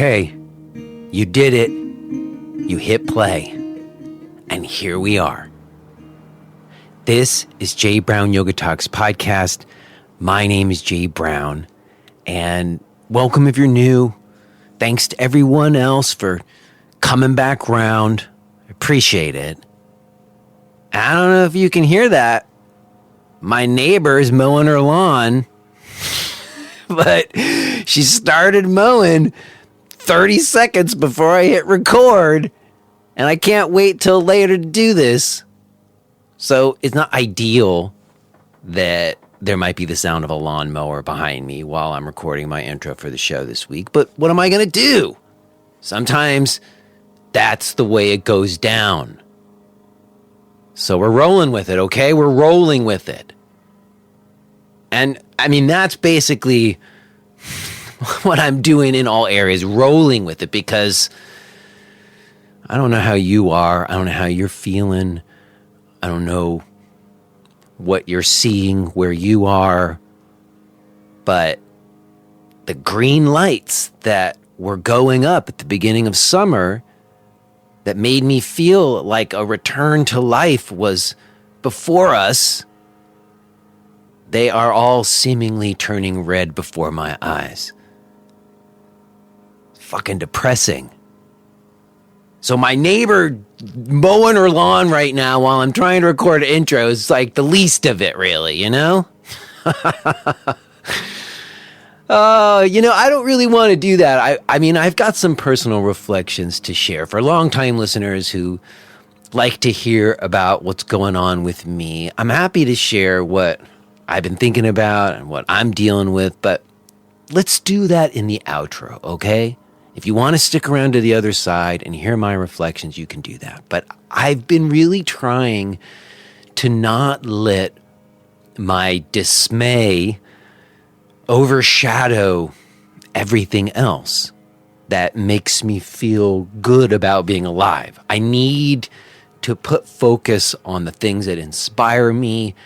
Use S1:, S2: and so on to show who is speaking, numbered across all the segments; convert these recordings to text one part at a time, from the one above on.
S1: Okay, you did it. You hit play. And here we are. This is Jay Brown Yoga Talks podcast. My name is Jay Brown. And welcome if you're new. Thanks to everyone else for coming back round. I appreciate it. I don't know if you can hear that. My neighbor's mowing her lawn. But she started mowing 30 seconds before I hit record. And I can't wait till later to do this. So it's not ideal that there might be the sound of a lawnmower behind me while I'm recording my intro for the show this week. But what am I going to do? Sometimes that's the way it goes down. So we're rolling with it, okay? We're rolling with it. And I mean, that's basically what I'm doing in all areas, rolling with it, because I don't know how you are. I don't know how you're feeling. I don't know what you're seeing where you are. But the green lights that were going up at the beginning of summer that made me feel like a return to life was before us, they are all seemingly turning red before my eyes. It's fucking depressing. So my neighbor mowing her lawn right now while I'm trying to record an intro is like the least of it, really, you know? I don't really want to do that. I mean, I've got some personal reflections to share for longtime listeners who like to hear about what's going on with me. I'm happy to share what I've been thinking about and what I'm dealing with, but let's do that in the outro, okay? If you want to stick around to the other side and hear my reflections, you can do that. But I've been really trying to not let my dismay overshadow everything else that makes me feel good about being alive. I need to put focus on the things that inspire me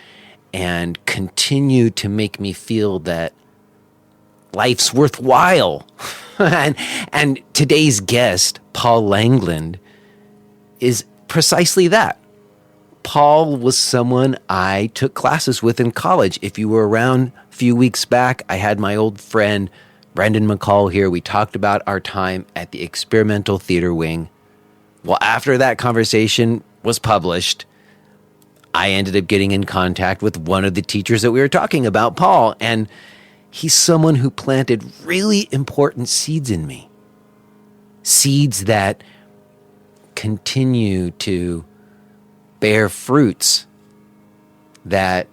S1: and continue to make me feel that life's worthwhile. and today's guest, Paul Langland, is precisely that. Paul was someone I took classes with in college. If you were around a few weeks back, I had my old friend Brendan McCall here. We talked about our time at the Experimental Theater Wing. Well, after that conversation was published, I ended up getting in contact with one of the teachers that we were talking about, Paul, and he's someone who planted really important seeds in me. Seeds that continue to bear fruits that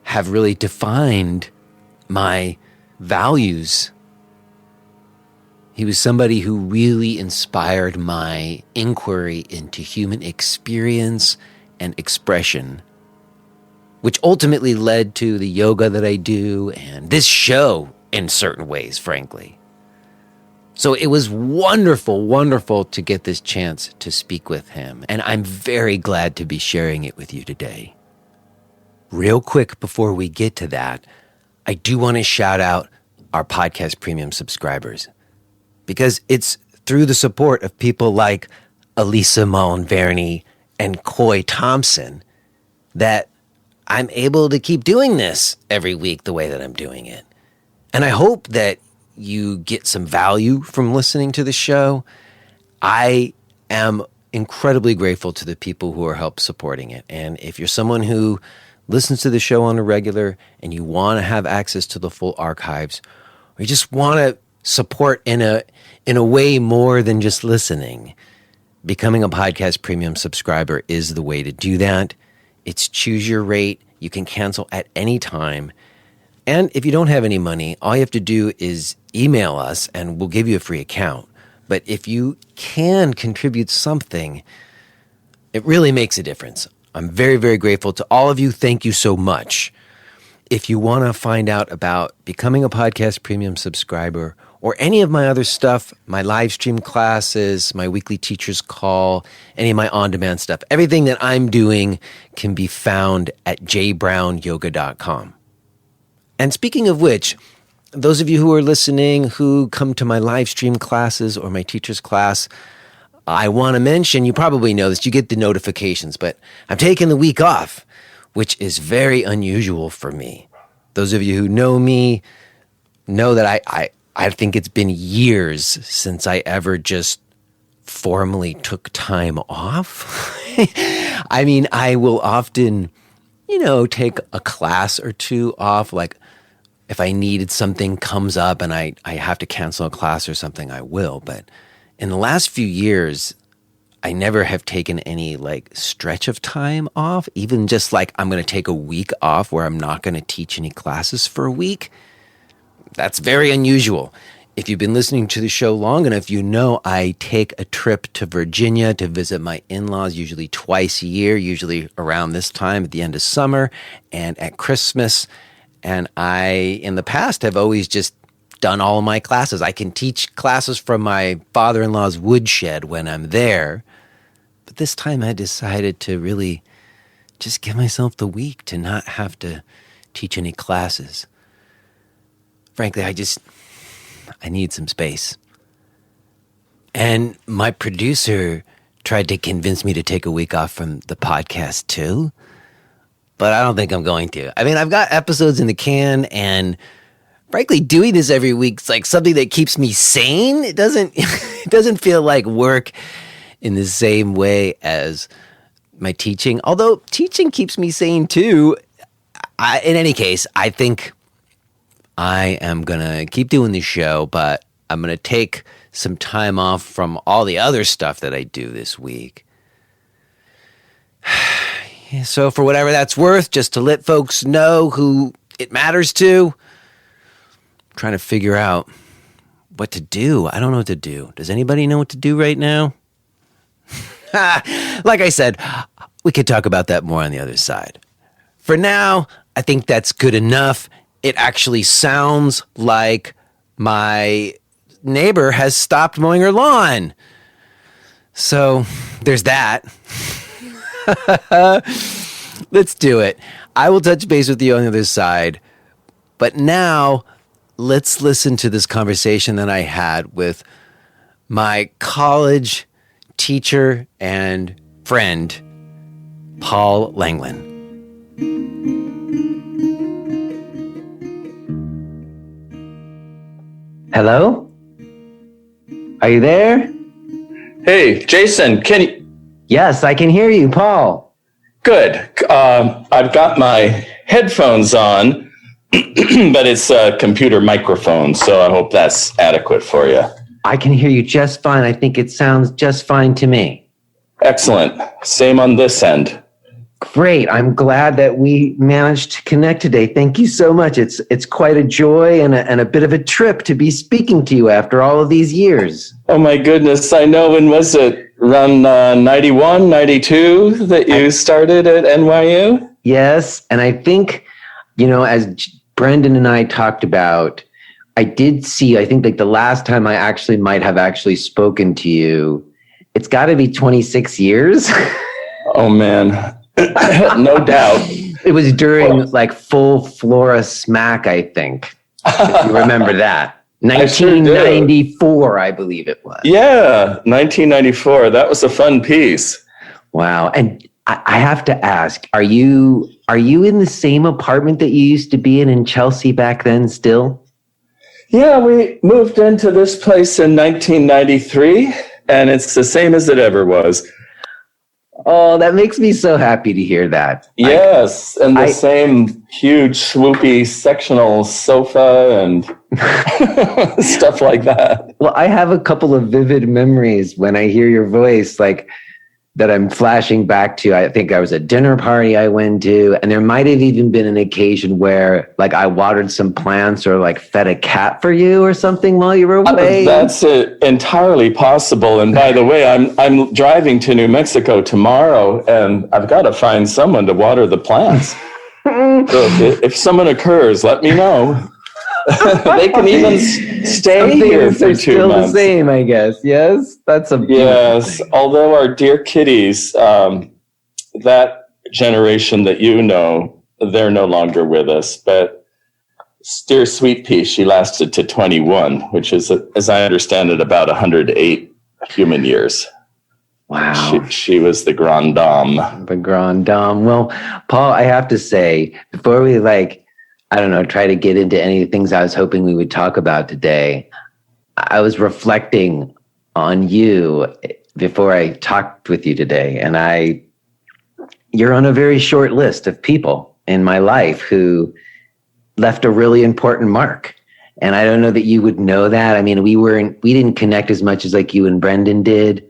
S1: have really defined my values. He was somebody who really inspired my inquiry into human experience and expression, which ultimately led to the yoga that I do and this show in certain ways, frankly. So it was wonderful, wonderful to get this chance to speak with him, and I'm very glad to be sharing it with you today. Real quick before we get to that, I do want to shout out our podcast premium subscribers, because it's through the support of people like Elisa Mullen-Verney and Coy Thompson that I'm able to keep doing this every week the way that I'm doing it. And I hope that you get some value from listening to the show. I am incredibly grateful to the people who are help supporting it. And if you're someone who listens to the show on a regular and you want to have access to the full archives, or you just want to support in a way more than just listening, becoming a podcast premium subscriber is the way to do that. It's choose your rate. You can cancel at any time. And if you don't have any money, all you have to do is email us and we'll give you a free account. But if you can contribute something, it really makes a difference. I'm very, very grateful to all of you. Thank you so much. If you want to find out about becoming a podcast premium subscriber or any of my other stuff, my live stream classes, my weekly teacher's call, any of my on-demand stuff, everything that I'm doing can be found at jbrownyoga.com. And speaking of which, those of you who are listening who come to my live stream classes or my teacher's class, I want to mention, you probably know this, you get the notifications, but I'm taking the week off, which is very unusual for me. Those of you who know me know that I think it's been years since I ever just formally took time off. I mean, I will often, take a class or two off, like if I needed something comes up and I have to cancel a class or something, I will. But in the last few years, I never have taken any stretch of time off, even just I'm going to take a week off where I'm not going to teach any classes for a week. That's very unusual. If you've been listening to the show long enough, you know I take a trip to Virginia to visit my in-laws usually twice a year, usually around this time at the end of summer and at Christmas. And I, in the past, have always just done all of my classes. I can teach classes from my father-in-law's woodshed when I'm there. But this time I decided to really just give myself the week to not have to teach any classes. Frankly, I need some space. And my producer tried to convince me to take a week off from the podcast too, but I don't think I'm going to. I mean, I've got episodes in the can, and frankly, doing this every week is like something that keeps me sane. It doesn't feel like work in the same way as my teaching, although teaching keeps me sane too. In any case, I think I am going to keep doing the show, but I'm going to take some time off from all the other stuff that I do this week. So for whatever that's worth, just to let folks know who it matters to, I'm trying to figure out what to do. I don't know what to do. Does anybody know what to do right now? Like I said, we could talk about that more on the other side. For now, I think that's good enough. It actually sounds like my neighbor has stopped mowing her lawn. So there's that. Let's do it. I will touch base with you on the other side. But now let's listen to this conversation that I had with my college teacher and friend, Paul Langland. Hello? Are you there?
S2: Hey, Jason, can you...
S1: Yes, I can hear you, Paul.
S2: Good. I've got my headphones on, but it's a computer microphone, so I hope that's adequate for you.
S1: I can hear you just fine. I think it sounds just fine to me.
S2: Excellent. Same on this end.
S1: Great. I'm glad that we managed to connect today. Thank you so much. It's quite a joy and a bit of a trip to be speaking to you after all of these years.
S2: Oh, my goodness. I know. When was it? Around 91, 92 that you started at NYU?
S1: Yes. And I think, as Brendan and I talked about, I think the last time I might have spoken to you, it's got to be 26 years.
S2: Oh, man. No doubt.
S1: It was during full Flora Smack, I think. If you remember that. 1994, I believe it was.
S2: Yeah, 1994. That was a fun piece.
S1: Wow. And I have to ask, are you in the same apartment that you used to be in Chelsea back then still?
S2: Yeah, we moved into this place in 1993, and it's the same as it ever was.
S1: Oh, that makes me so happy to hear that.
S2: Yes, and the same huge, swoopy sectional sofa and stuff like that.
S1: Well, I have a couple of vivid memories when I hear your voice, that I'm flashing back to. I think I was a dinner party I went to, and there might have even been an occasion where I watered some plants or fed a cat for you or something while you were away.
S2: That's entirely possible. And by the way, I'm driving to New Mexico tomorrow, and I've got to find someone to water the plants. So if someone occurs, let me know. They can even stay here for 2 months.
S1: Still the same, I guess. Yes, that's a
S2: yes. Thing. Although our dear kitties, that generation that they're no longer with us. But Dear Sweet Pea, she lasted to 21, which is, as I understand it, about 108 human years.
S1: Wow.
S2: She was the grande dame.
S1: The grande dame. Well, Paul, I have to say, before we try to get into any things I was hoping we would talk about today, I was reflecting on you before I talked with you today. And you're on a very short list of people in my life who left a really important mark. And I don't know that you would know that. I mean, we didn't connect as much as like you and Brendan did.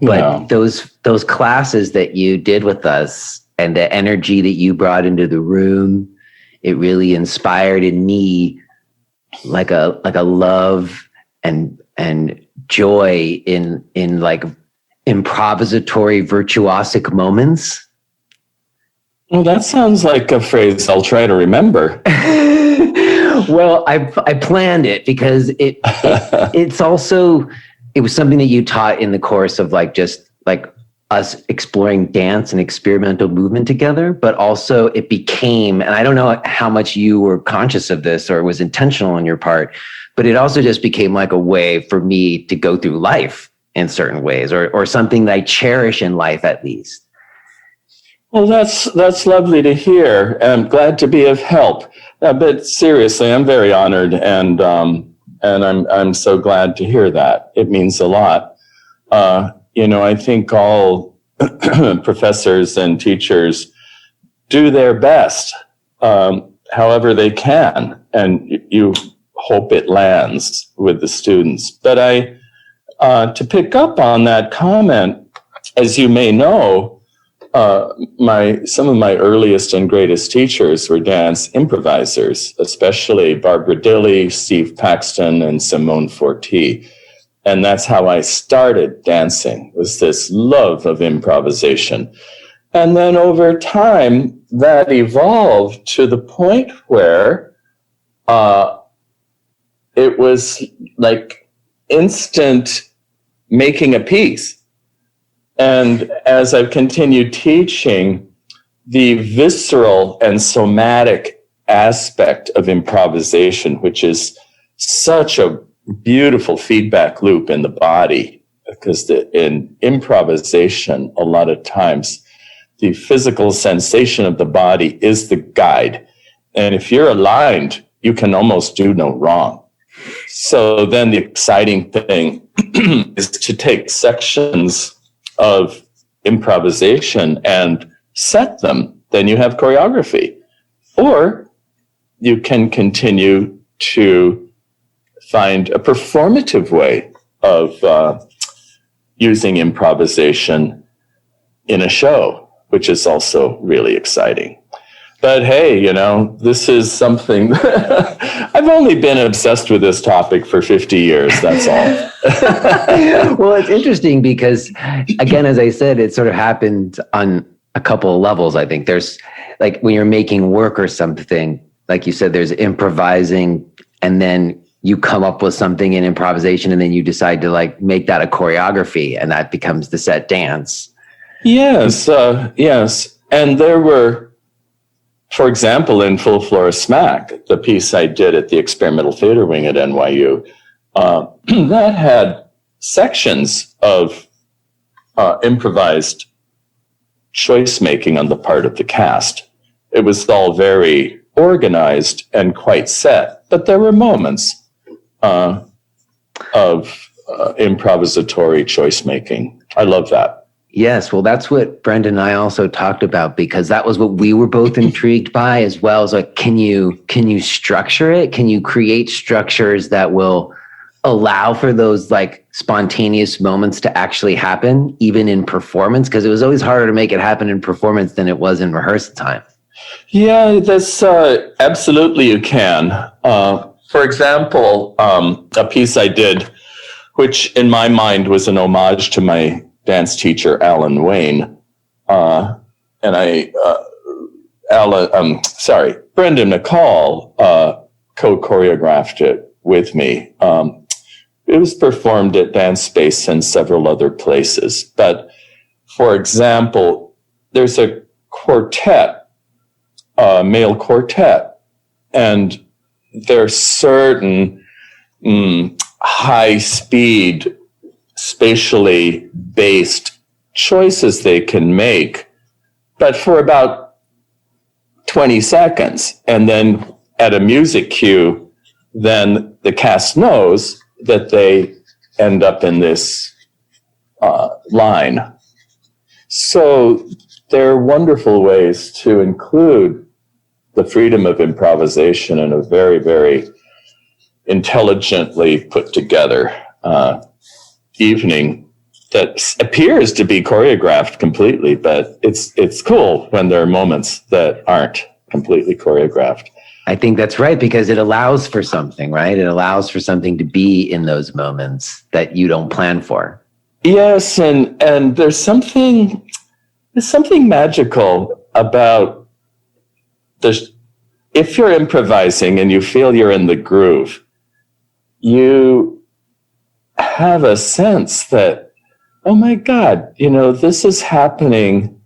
S1: But those classes that you did with us and the energy that you brought into the room, it really inspired in me like a love and joy in like improvisatory virtuosic moments.
S2: Well, that sounds like a phrase I'll try to remember.
S1: Well, I planned it because it's also, it was something that you taught in the course of like just like us exploring dance and experimental movement together, but also it became, and I don't know how much you were conscious of this or it was intentional on your part, but it also just became like a way for me to go through life in certain ways, or something that I cherish in life at least.
S2: Well, that's lovely to hear. I'm glad to be of help. But seriously, I'm very honored, and I'm so glad to hear that. It means a lot. I think all professors and teachers do their best, however they can, and you hope it lands with the students. But to pick up on that comment, as you may know, some of my earliest and greatest teachers were dance improvisers, especially Barbara Dilley, Steve Paxton, and Simone Forti. And that's how I started dancing, was this love of improvisation. And then over time, that evolved to the point where it was like instant making a piece. And as I've continued teaching, the visceral and somatic aspect of improvisation, which is such a beautiful feedback loop in the body, because in improvisation, a lot of times, the physical sensation of the body is the guide. And if you're aligned, you can almost do no wrong. So then the exciting thing is to take sections of improvisation and set them. Then you have choreography. Or you can continue to find a performative way of using improvisation in a show, which is also really exciting. But hey, this is something I've only been obsessed with this topic for 50 years. That's all.
S1: Well, it's interesting because, again, as I said, it sort of happened on a couple of levels. I think there's like when you're making work or something, like you said, there's improvising, and then you come up with something in improvisation, and then you decide to like make that a choreography, and that becomes the set dance.
S2: Yes, yes. And there were, for example, in Full Floor Smack, the piece I did at the Experimental Theater Wing at NYU, that had sections of improvised choice making on the part of the cast. It was all very organized and quite set, but there were moments of improvisatory choice making. I love that.
S1: Yes, well, that's what Brendan and I also talked about, because that was what we were both intrigued by, as well as like, can you structure it? Can you create structures that will allow for those like spontaneous moments to actually happen, even in performance? Because it was always harder to make it happen in performance than it was in rehearsal time.
S2: Yeah, that's absolutely you can. For example, a piece I did, which in my mind was an homage to my dance teacher, Alan Wayne. Brendan McCall co-choreographed it with me. It was performed at Dance Space and several other places. But for example, there's a quartet, a male quartet, and there are certain high speed, spatially based choices they can make, but for about 20 seconds. And then at a music cue, then the cast knows that they end up in this line. So there are wonderful ways to include the freedom of improvisation in a very, very intelligently put together evening that appears to be choreographed completely, but it's cool when there are moments that aren't completely choreographed.
S1: I think that's right, because it allows for something, right? It allows for something to be in those moments that you don't plan for.
S2: Yes, and there's something magical about if you're improvising and you feel you're in the groove, you have a sense that, oh my God, this is happening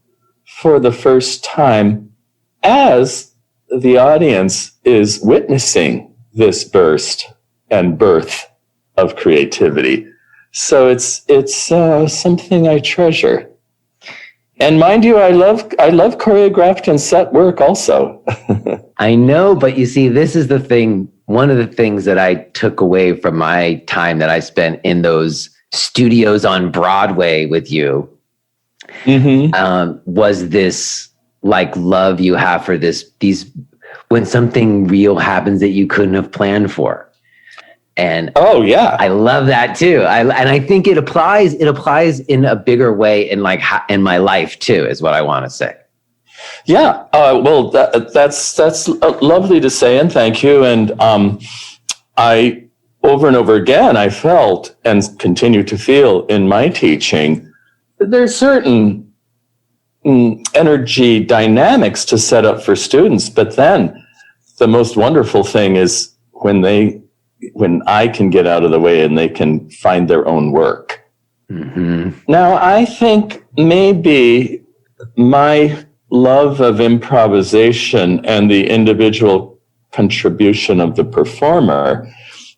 S2: for the first time as the audience is witnessing this burst and birth of creativity. So it's something I treasure. And mind you, I love choreographed and set work also.
S1: I know, but you see, this is the thing. One of the things that I took away from my time that I spent in those studios on Broadway with you was this love you have for these when something real happens that you couldn't have planned for. And
S2: oh yeah,
S1: I love that too. And I think it applies in a bigger way in in my life too, is what I want to say.
S2: Yeah. Well, that's lovely to say, and thank you. And I over and over again, I felt and continue to feel in my teaching that there's certain energy dynamics to set up for students, but then the most wonderful thing is when I can get out of the way and they can find their own work. Mm-hmm. Now, I think maybe my love of improvisation and the individual contribution of the performer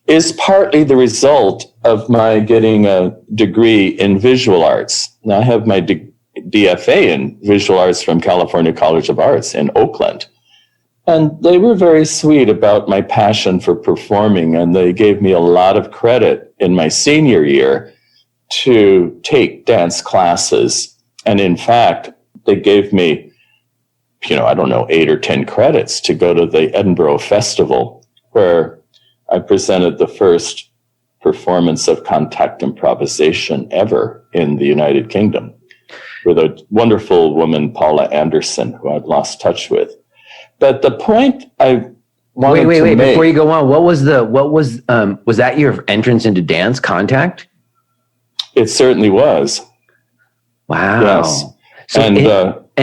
S2: is partly the result of my getting a degree in visual arts. Now, I have my DFA in visual arts from California College of Arts in Oakland. And they were very sweet about my passion for performing, and they gave me a lot of credit in my senior year to take dance classes. And in fact, they gave me, 8 or 10 credits to go to the Edinburgh Festival, where I presented the first performance of contact improvisation ever in the United Kingdom with a wonderful woman, Paula Anderson, who I'd lost touch with. But the point I wanted to make...
S1: Before you go on, was that your entrance into dance, contact?
S2: It certainly was.
S1: Wow.
S2: Yes.
S1: So and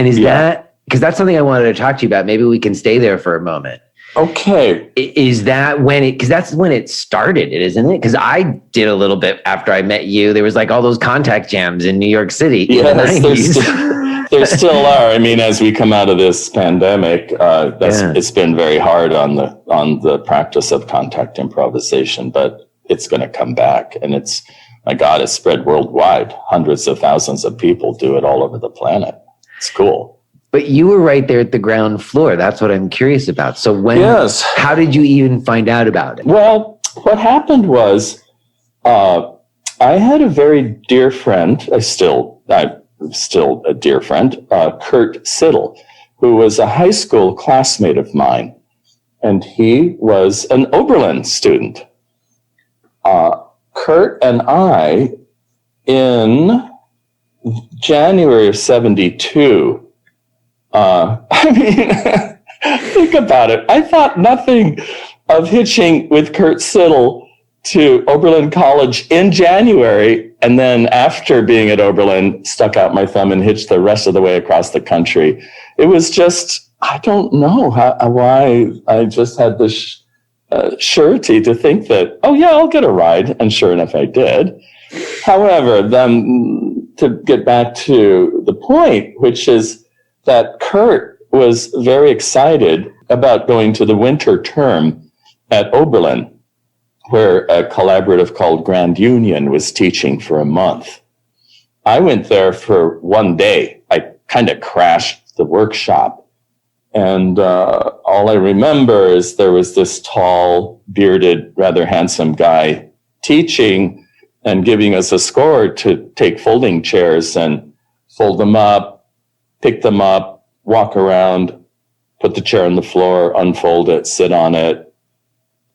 S1: is that, because that's something I wanted to talk to you about. Maybe we can stay there for a moment.
S2: Okay.
S1: Is that because that's when it started, isn't it? Because I did a little bit after I met you. There was all those contact jams in New York City in the 90s.
S2: There still are. I mean, as we come out of this pandemic, it's been very hard on the practice of contact improvisation, but it's going to come back. And it's spread worldwide. Hundreds of thousands of people do it all over the planet. It's cool.
S1: But you were right there at the ground floor. That's what I'm curious about. So how did you even find out about it?
S2: Well, what happened was I had a very dear friend. I'm still a dear friend, Kurt Siddle, who was a high school classmate of mine. And he was an Oberlin student. Kurt and I, in January of 1972, think about it. I thought nothing of hitching with Kurt Siddle to Oberlin College in January, and then after being at Oberlin, stuck out my thumb and hitched the rest of the way across the country. It was just, I don't know why I just had this surety to think that, oh yeah, I'll get a ride. And sure enough, I did. However, then to get back to the point, which is that Kurt was very excited about going to the winter term at Oberlin, where a collaborative called Grand Union was teaching for a month. I went there for one day. I kind of crashed the workshop. And all I remember is there was this tall, bearded, rather handsome guy teaching and giving us a score to take folding chairs and fold them up, pick them up, walk around, put the chair on the floor, unfold it, sit on it,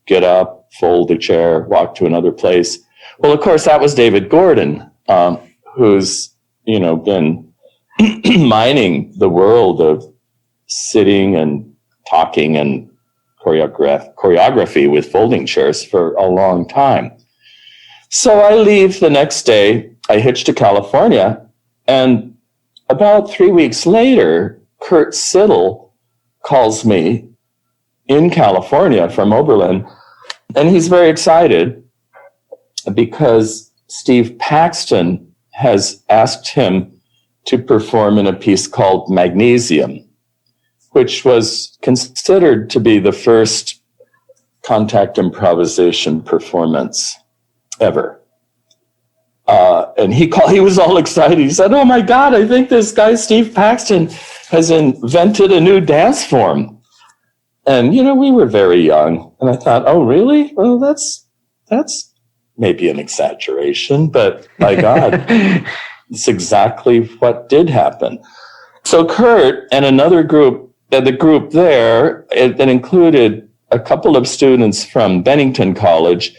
S2: get up, fold the chair, walk to another place. Well, of course, that was David Gordon, who's, been mining the world of sitting and talking and choreography with folding chairs for a long time. So I leave the next day, I hitch to California, and about 3 weeks later, Kurt Siddle calls me in California from Oberlin, and he's very excited because Steve Paxton has asked him to perform in a piece called Magnesium, which was considered to be the first contact improvisation performance ever. And he was all excited. He said, "Oh my God, I think this guy, Steve Paxton, has invented a new dance form." And, we were very young. And I thought, oh, really? Well, that's maybe an exaggeration, but by God, it's exactly what did happen. So Kurt and another group, the group there, that included a couple of students from Bennington College,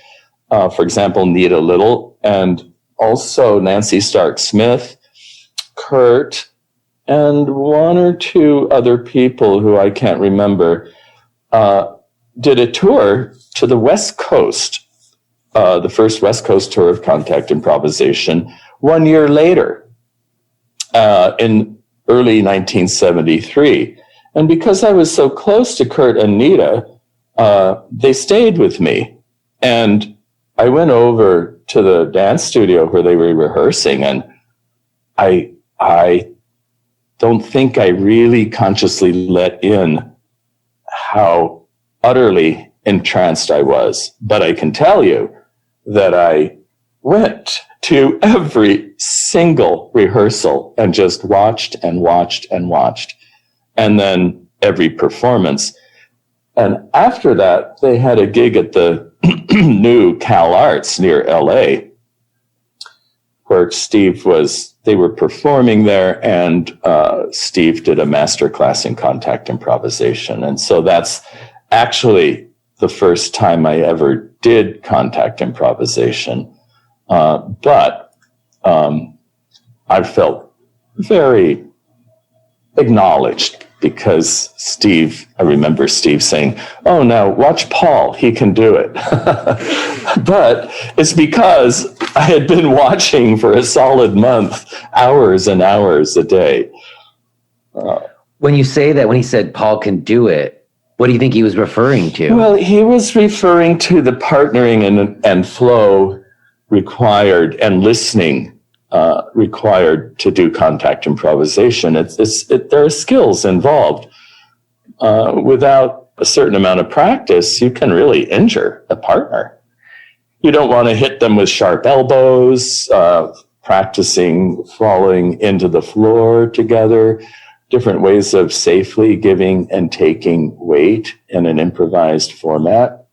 S2: for example, Nita Little, and also Nancy Stark-Smith, Kurt, and one or two other people who I can't remember, did a tour to the West Coast, the first West Coast tour of contact improvisation 1 year later, in early 1973. And because I was so close to Kurt and Nita, they stayed with me. And I went over to the dance studio where they were rehearsing, and I don't think I really consciously let in how utterly entranced I was. But I can tell you that I went to every single rehearsal and just watched and watched and watched. And then every performance. And after that, they had a gig at the new Cal Arts near LA, where they were performing there, and Steve did a master class in contact improvisation. And so that's actually the first time I ever did contact improvisation. But I felt very acknowledged, because I remember Steve saying, "Oh, now watch Paul, he can do it." But it's because I had been watching for a solid month, hours and hours a day.
S1: When you say that, when he said Paul can do it, what do you think he was referring to?
S2: Well, he was referring to the partnering and flow required and listening required to do contact improvisation. There are skills involved. Without a certain amount of practice, you can really injure a partner. You don't want to hit them with sharp elbows, practicing falling into the floor together, different ways of safely giving and taking weight in an improvised format.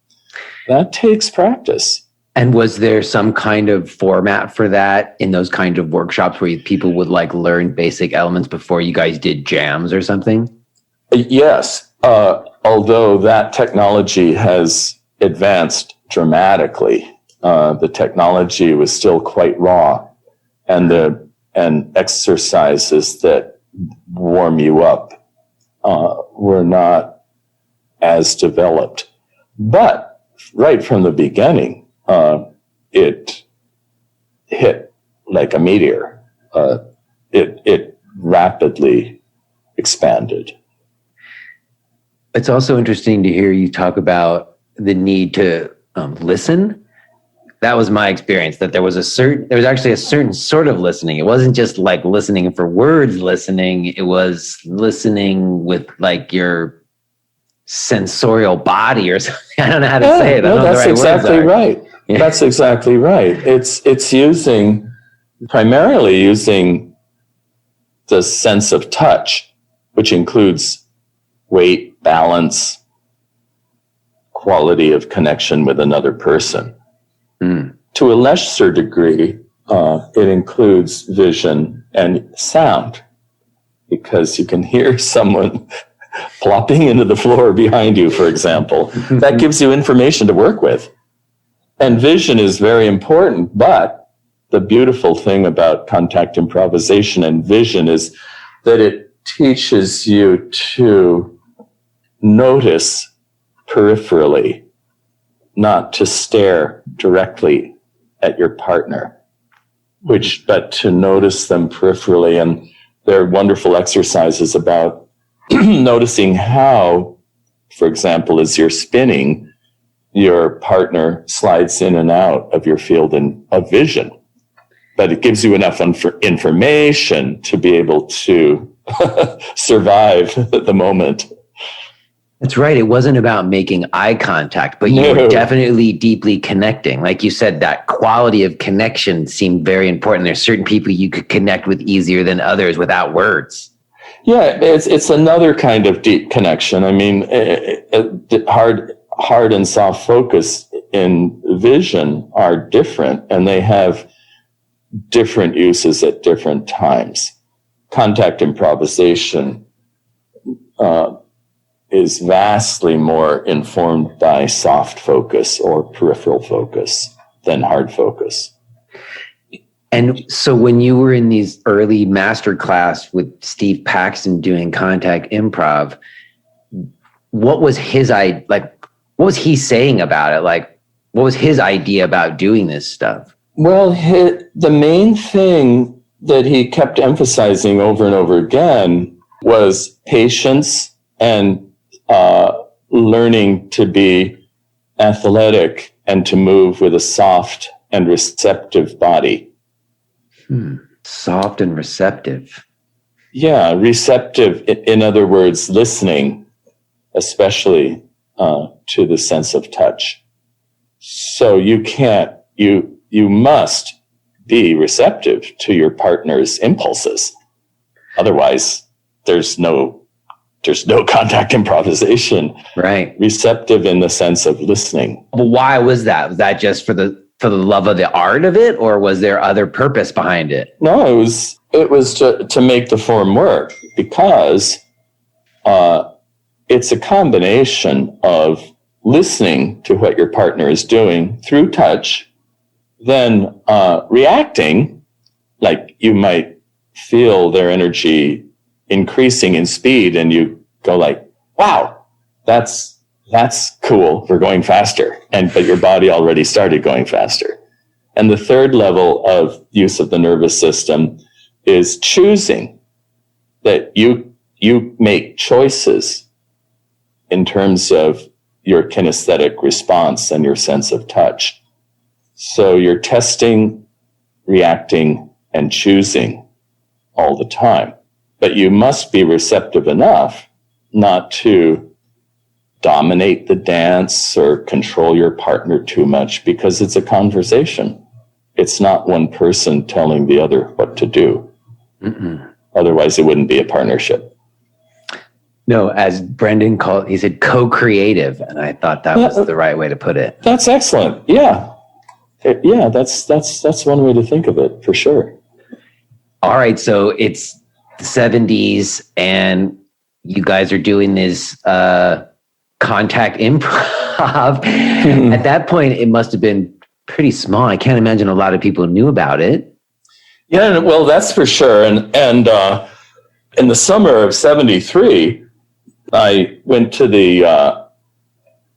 S2: That takes practice.
S1: And was there some kind of format for that in those kinds of workshops where people would learn basic elements before you guys did jams or something?
S2: Yes, although that technology has advanced dramatically. The technology was still quite raw, and exercises that warm you up were not as developed. But right from the beginning, it hit like a meteor. It rapidly expanded.
S1: It's also interesting to hear you talk about the need to listen. That was my experience, that there was actually a certain sort of listening. It wasn't just like listening for words listening. It was listening with your sensorial body or something. I don't know how to say it. I don't know
S2: that's
S1: the right
S2: exactly
S1: words are.
S2: right.
S1: Yeah.
S2: That's exactly right. It's primarily using the sense of touch, which includes weight, balance, quality of connection with another person. To a lesser degree, it includes vision and sound, because you can hear someone plopping into the floor behind you, for example. That gives you information to work with. And vision is very important, but the beautiful thing about contact improvisation and vision is that it teaches you to notice peripherally, not to stare directly at your partner, but to notice them peripherally. And there are wonderful exercises about noticing how, for example, as you're spinning, your partner slides in and out of your field of vision. But it gives you enough information to be able to survive the moment.
S1: That's right. It wasn't about making eye contact, but you were definitely deeply connecting. Like you said, that quality of connection seemed very important. There's certain people you could connect with easier than others without words.
S2: Yeah, it's another kind of deep connection. I mean, hard and soft focus in vision are different, and they have different uses at different times. Contact improvisation is vastly more informed by soft focus or peripheral focus than hard focus.
S1: And so when you were in these early master class with Steve Paxton doing contact improv, what was what was he saying about it? Like, what was his idea about doing this stuff?
S2: Well, the main thing that he kept emphasizing over and over again was patience and learning to be athletic and to move with a soft and receptive body.
S1: Soft and receptive.
S2: Yeah, receptive, in other words, listening, especially to the sense of touch. So you must be receptive to your partner's impulses. Otherwise, there's no contact improvisation.
S1: Right.
S2: Receptive in the sense of listening.
S1: But why was that? Was that just for the love of the art of it, or was there other purpose behind it?
S2: No, it was to make the form work, because it's a combination of listening to what your partner is doing through touch, then reacting, like you might feel their energy increasing in speed and you go like, wow, that's cool, we're going faster. But your body already started going faster. And the third level of use of the nervous system is choosing, that you make choices in terms of your kinesthetic response and your sense of touch. So you're testing, reacting, and choosing all the time. But you must be receptive enough not to dominate the dance or control your partner too much, because it's a conversation. It's not one person telling the other what to do. Otherwise, it wouldn't be a partnership.
S1: No, as Brendan called, he said co-creative, and I thought that was the right way to put it.
S2: That's excellent. Yeah. Yeah, that's one way to think of it, for sure.
S1: All right, so it's the 70s, and you guys are doing this contact improv. At that point, it must have been pretty small. I can't imagine a lot of people knew about it.
S2: Yeah, well, that's for sure. And in the summer of 73, I went to the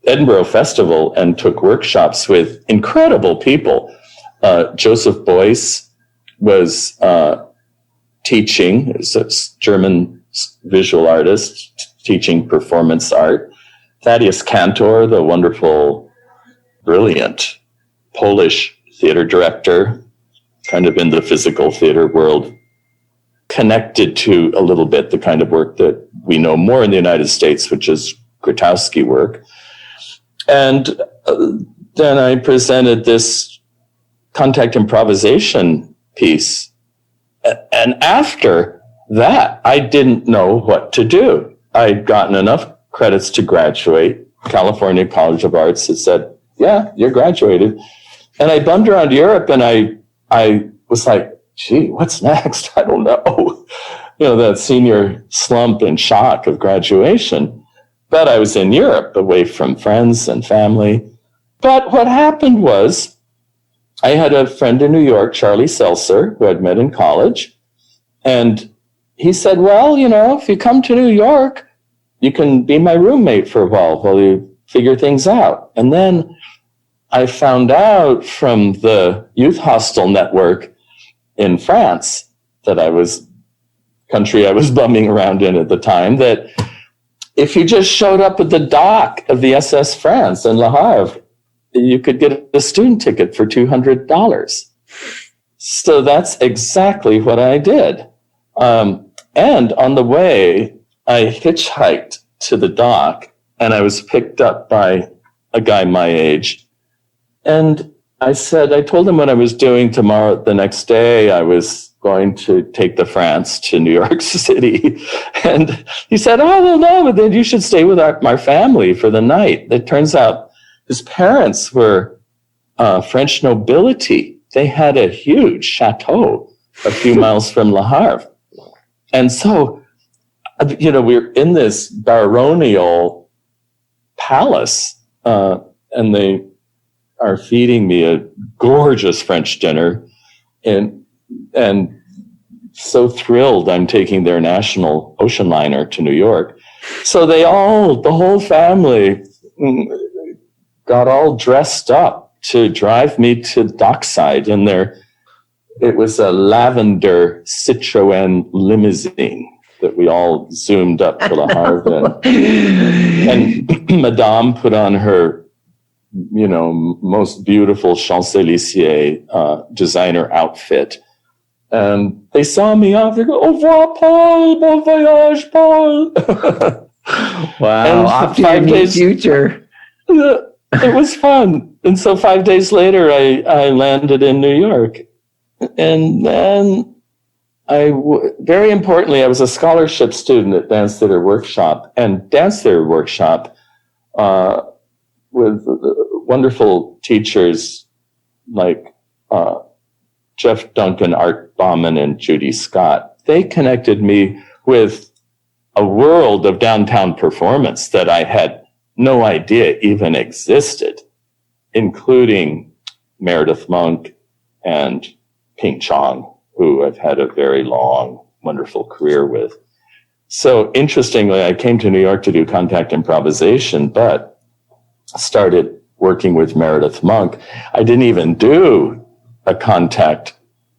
S2: Edinburgh Festival and took workshops with incredible people. Joseph Beuys was teaching, is a German visual artist, teaching performance art. Thaddeus Kantor, the wonderful, brilliant Polish theater director, kind of in the physical theater world, connected to a little bit the kind of work that we know more in the United States, which is Grotowski work. And then I presented this contact improvisation piece. And after that, I didn't know what to do. I'd gotten enough credits to graduate. California College of Arts had said, yeah, you're graduated. And I bummed around Europe, and I was like, gee, what's next? I don't know. That senior slump and shock of graduation. But I was in Europe, away from friends and family. But what happened was, I had a friend in New York, Charlie Seltzer, who I'd met in college. And he said, well, if you come to New York, you can be my roommate for a while you figure things out. And then I found out from the youth hostel network in France country I was bumming around in at the time, that if you just showed up at the dock of the SS France in Le Havre, you could get a student ticket for $200. So that's exactly what I did. And on the way, I hitchhiked to the dock, and I was picked up by a guy my age. And I told him what I was doing tomorrow. The next day, I was going to take the France to New York City. And he said, oh, well, no, but then you should stay with my family for the night. It turns out his parents were French nobility. They had a huge chateau a few miles from Le Havre. And so, we're in this baronial palace, and they are feeding me a gorgeous French dinner, and so thrilled I'm taking their national ocean liner to New York. So the whole family got all dressed up to drive me to dockside in it was a lavender Citroën limousine that we all zoomed up to Le Havre in. And Madame put on her, most beautiful Champs-Élysées designer outfit. And they saw me off. They go, au revoir, Paul, bon voyage, Paul.
S1: Wow, off to your near future.
S2: It was fun. And so 5 days later, I landed in New York. And then very importantly, I was a scholarship student at Dance Theater Workshop. And Dance Theater Workshop, with wonderful teachers like Jeff Duncan, Art Bauman, and Judy Scott, they connected me with a world of downtown performance that I had no idea even existed, including Meredith Monk and Ping Chong, who I've had a very long, wonderful career with. So interestingly, I came to New York to do contact improvisation, but started working with Meredith Monk. I didn't even do a contact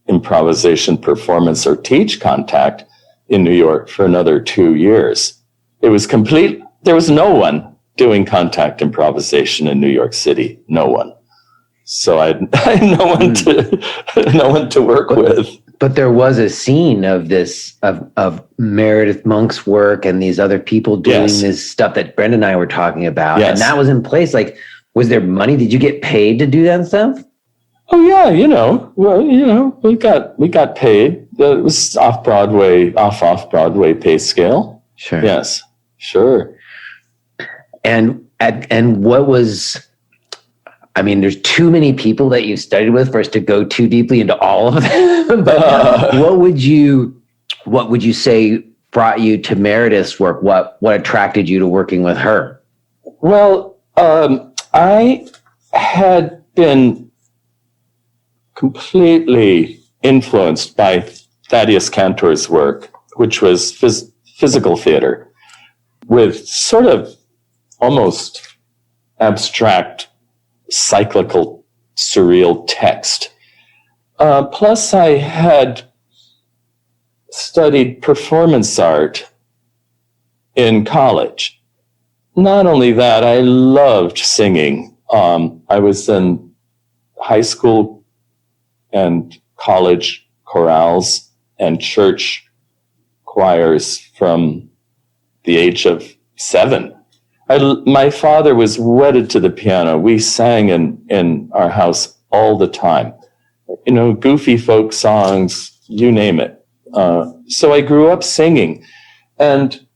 S2: improvisation performance or teach contact in New York for another 2 years. It was complete. There was no one doing contact improvisation in New York City. No one. So I had no one to work with.
S1: But there was a scene of this, of Meredith Monk's work and these other people doing this stuff that Brenda and I were talking about. Yes. And that was in place. Like, was there money? Did you get paid to do that stuff?
S2: Oh yeah, we got paid. It was off Broadway pay scale.
S1: Sure.
S2: Yes, sure.
S1: And what was? I mean, there's too many people that you studied with for us to go too deeply into all of them. But what would you say brought you to Meredith's work? What attracted you to working with her?
S2: Well, I had been completely influenced by Thaddeus Cantor's work, which was physical theater, with sort of almost abstract, cyclical, surreal text. Plus, I had studied performance art in college. Not only that, I loved singing. I was in high school and college chorales and church choirs from the age of 7. My father was wedded to the piano. We sang in our house all the time. Goofy folk songs, you name it. So I grew up singing, and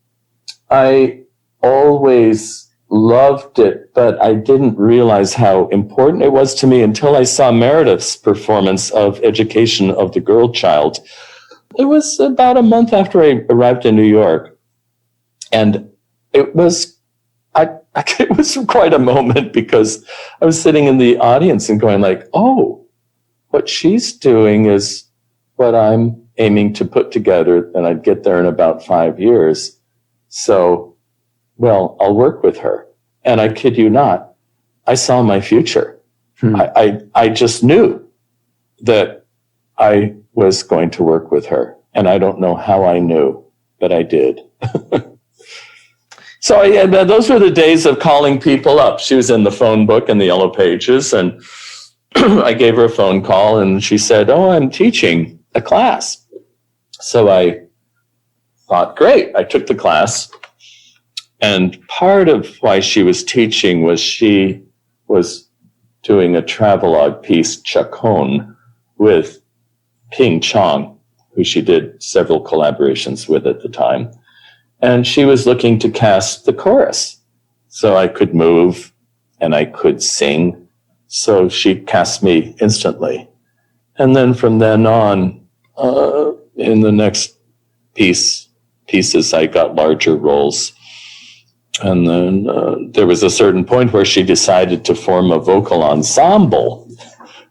S2: I always loved it, but I didn't realize how important it was to me until I saw Meredith's performance of Education of the Girl Child. It was about a month after I arrived in New York, and it was it was quite a moment, because I was sitting in the audience and going like, oh, what she's doing is what I'm aiming to put together, and I'd get there in about 5 years. So, well, I'll work with her. And I kid you not, I saw my future. I just knew that I was going to work with her. And I don't know how I knew, but I did. So those were the days of calling people up. She was in the phone book in the Yellow Pages, and I gave her a phone call, and she said, oh, I'm teaching a class. So I thought, great. I took the class. And part of why she was teaching was she was doing a travelogue piece, Chacon, with Chong, who she did several collaborations with at the time. And she was looking to cast the chorus. So I could move and I could sing. So she cast me instantly. And then from then on, in the next pieces, I got larger roles. And then there was a certain point where she decided to form a vocal ensemble,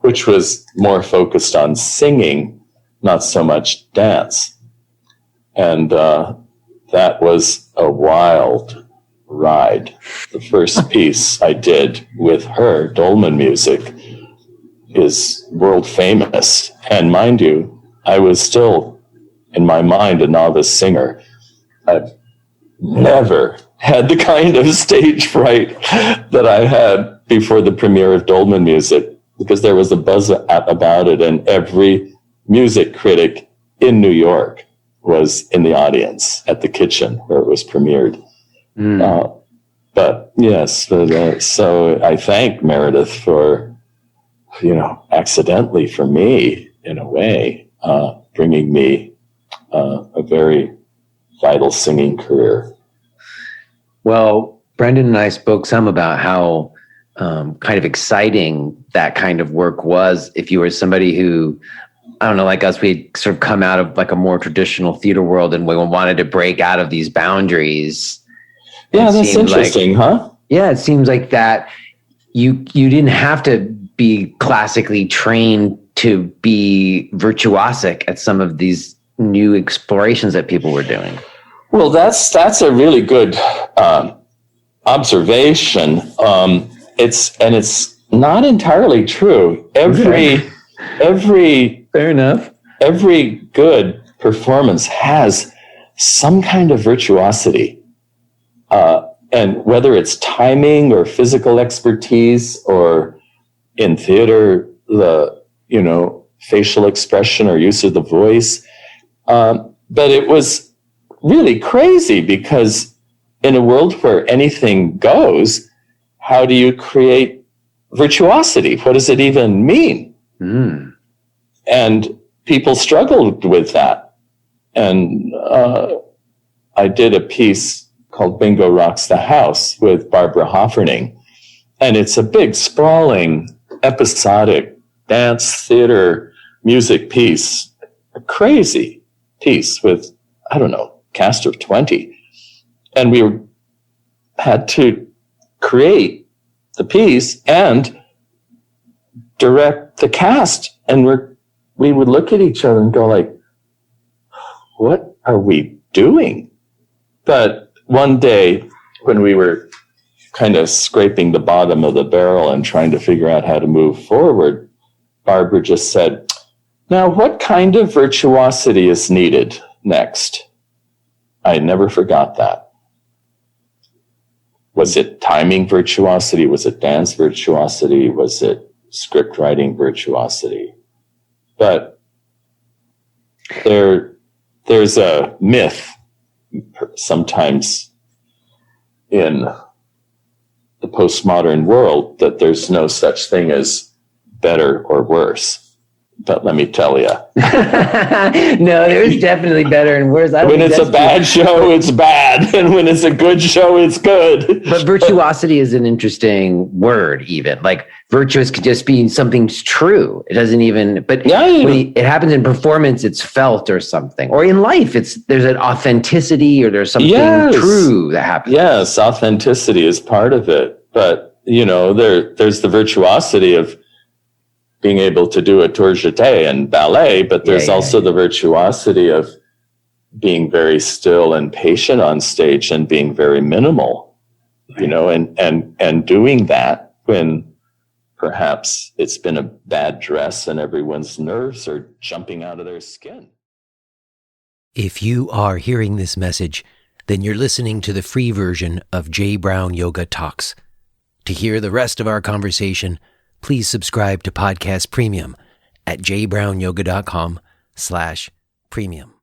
S2: which was more focused on singing, not so much dance. And that was a wild ride. The first piece I did with her, Dolman music, is world famous. And mind you, I was still, in my mind, a novice singer. I've never had the kind of stage fright that I had before the premiere of Dolman music, because there was a buzz about it, and every music critic in New York was in the audience at the kitchen where it was premiered. But yes, so I thank Meredith for, accidentally for me, in a way, bringing me a very vital singing career.
S1: Well, Brendan and I spoke some about how kind of exciting that kind of work was. If you were somebody who, I don't know, like us, we'd sort of come out of like a more traditional theater world, and we wanted to break out of these boundaries.
S2: Yeah, that's interesting, huh?
S1: Yeah, it seems like that you didn't have to be classically trained to be virtuosic at some of these new explorations that people were doing.
S2: Well, that's a really good observation. It's not entirely true. Every
S1: fair enough.
S2: Every good performance has some kind of virtuosity. And whether it's timing or physical expertise, or in theater, the, facial expression or use of the voice. But it was really crazy, because in a world where anything goes, how do you create virtuosity? What does it even mean? And people struggled with that. And I did a piece called Bingo Rocks the House with Barbara Hofferning. And it's a big, sprawling, episodic dance, theater, music piece, a crazy piece with, cast of 20. And we had to create the piece and direct the cast. And we would look at each other and go like, what are we doing? But one day, when we were kind of scraping the bottom of the barrel and trying to figure out how to move forward, Barbara just said, now, what kind of virtuosity is needed next? I never forgot that. Was it timing virtuosity? Was it dance virtuosity? Was it script writing virtuosity? But there's a myth sometimes in postmodern world that there's no such thing as better or worse. But let me tell you.
S1: No, there's definitely better and worse.
S2: When it's a bad show, it's bad. And when it's a good show, it's good.
S1: But virtuosity is an interesting word, even. Like, virtuous could just be something's true. It doesn't even, but when it happens in performance, it's felt or something. Or in life, there's an authenticity or there's something true that happens.
S2: Yes, authenticity is part of it. But, there's the virtuosity of being able to do a tour jeté and ballet, but there's also the virtuosity of being very still and patient on stage and being very minimal, and doing that when perhaps it's been a bad dress and everyone's nerves are jumping out of their skin.
S1: If you are hearing this message, then you're listening to the free version of J. Brown Yoga Talks. To hear the rest of our conversation, please subscribe to Podcast Premium at jbrownyoga.com/premium.